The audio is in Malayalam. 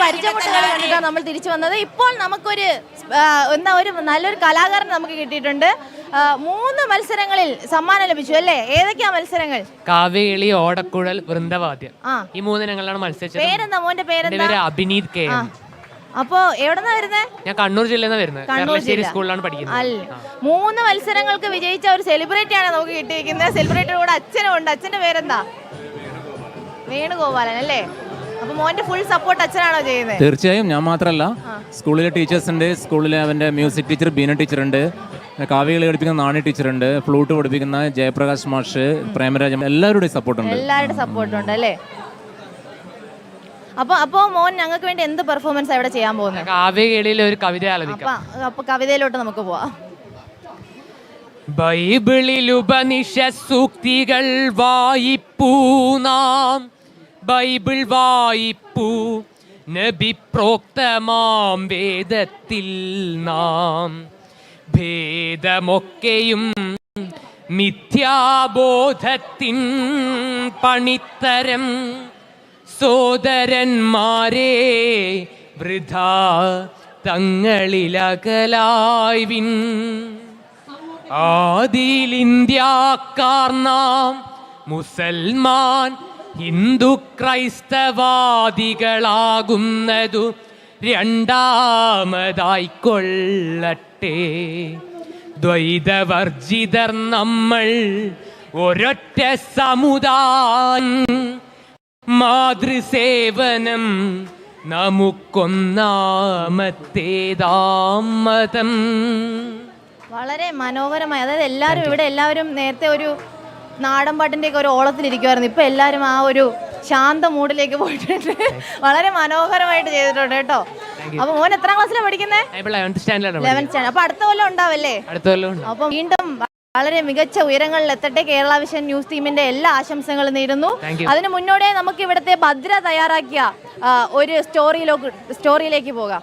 പരിചയമുട്ടുകൾ കണ്ടിട്ടാണ് നമ്മൾ തിരിച്ചു വന്നത്. ഇപ്പോൾ നമുക്കൊരു നല്ലൊരു കലാകാരൻ നമുക്ക് കിട്ടിയിട്ടുണ്ട്. 3 മത്സരങ്ങളിൽ സമ്മാനം ലഭിച്ചു അല്ലേ? ഏതൊക്കെയാ മത്സരങ്ങൾ? കാവ്യകളി, ഓടക്കുഴൽ, വൃന്ദവാദ്യം. ഈ 3 ഇനങ്ങളിലാണ് മത്സരിച്ചത്. പേരെന്താ മോന്റെ പേരെന്താ? അഭിനീത് കെ. അപ്പോ എവിടെന്നാ വരുന്നത്? ഞാൻ കണ്ണൂർ ജില്ലയിൽ നിന്ന് വരുന്നത്. കണ്ണൂർ സ്കൂളിലാണ് പഠിക്കുന്നത്. അല്ല, 3 മത്സരങ്ങൾക്ക് വിജയിച്ച ഒരു സെലിബ്രിറ്റി ആണ് നമുക്ക് കിട്ടിയിരിക്കുന്നത്. സെലിബ്രിറ്റിയുടെ കൂടെ അച്ഛനും ഉണ്ട്. അച്ഛന്റെ പേരെന്താ? വേണുഗോപാലൻ അല്ലേ? അപ്പൊ മോന്റെ ഫുൾ സപ്പോർട്ട് അച്ഛനാണോ ചെയ്യുന്നത്? തീർച്ചയായും. ഞാൻ മാത്രമല്ല, സ്കൂളിലെ ടീച്ചേഴ്സ് ഉണ്ട്. സ്കൂളിലെ അവന്റെ മ്യൂസിക് ടീച്ചർ ബീന ടീച്ചർ ഉണ്ട്, കാവ്യകളി പഠിപ്പിക്കുന്ന നാണി ടീച്ചർ ഉണ്ട്, ഫ്ലൂട്ട് പഠിപ്പിക്കുന്ന ജയപ്രകാശ് മാഷ്, പ്രേമരാജൻ, എല്ലാവരുടെയും സപ്പോർട്ട് ഉണ്ട്. എല്ലാവരുടെ സപ്പോർട്ട് ഉണ്ട് അല്ലേ? അപ്പൊ മോൻ ഞങ്ങൾക്ക് വേണ്ടി എന്ത് പെർഫോമൻസ് ഇവിടെ ചെയ്യാൻ പോകുന്നത്? കാവ്യകളിയിൽ ഒരു കവിത ആലപിക്കാം. അപ്പൊ കവിതയിലോട്ട് നമുക്ക് പോവാം. ബൈബിളിൽ ഉപനിഷത്ത് സൂക്തികൾ വായിപ്പൂ നാം, ബൈബിൾ വായിപ്പൂ, നബി പ്രോക്തമാം വേദത്തിൽ നാം. ഭേദമൊക്കെയും മിഥ്യാബോധത്തിൻ പണിത്തരം, സോദരന്മാരെ വൃഥാ തങ്ങളിലകലായ്വിൻ. ആദിയിൽ ഇന്ത്യക്കാർ നാം മുസൽമാൻ ഹിന്ദു ക്രൈസ്തവാദികളാകുന്നതു രണ്ടാമതായിക്കൊള്ളട്ടെ. ദ്വൈതവർജിതർ നമ്മൾ ഒരൊറ്റ സമുദായം, മാതൃസേവനം നമുക്കൊന്നാമത്തേതാം മതം. വളരെ മനോഹരമായി. അതായത് എല്ലാവരും നേരത്തെ ഒരു നാടൻ പാട്ടിന്റെ ഒക്കെ ഒരു ഓളത്തിലിരിക്കുമായിരുന്നു. ഇപ്പൊ എല്ലാവരും ആ ഒരു ശാന്ത മൂഡിലേക്ക് പോയിട്ടുണ്ട്. വളരെ മനോഹരമായിട്ട് ചെയ്തിട്ടുണ്ട് കേട്ടോ. അപ്പൊ മോൻ എത്രാം ക്ലാസ്സിലാണ് പഠിക്കുന്നത്? 11th standard. അപ്പൊ അടുത്ത കൊല്ലം ഉണ്ടാവല്ലേ? അപ്പൊ വീണ്ടും വളരെ മികച്ച ഉയരങ്ങളിൽ എത്തട്ടെ. കേരള വിഷൻ ന്യൂസ് ടീമിന്റെ എല്ലാ ആശംസകളും നേരുന്നു. അതിന് മുന്നോടിയായി നമുക്ക് ഇവിടുത്തെ ഭദ്ര തയ്യാറാക്കിയ ഒരു സ്റ്റോറിയിലേക്ക് പോകാം.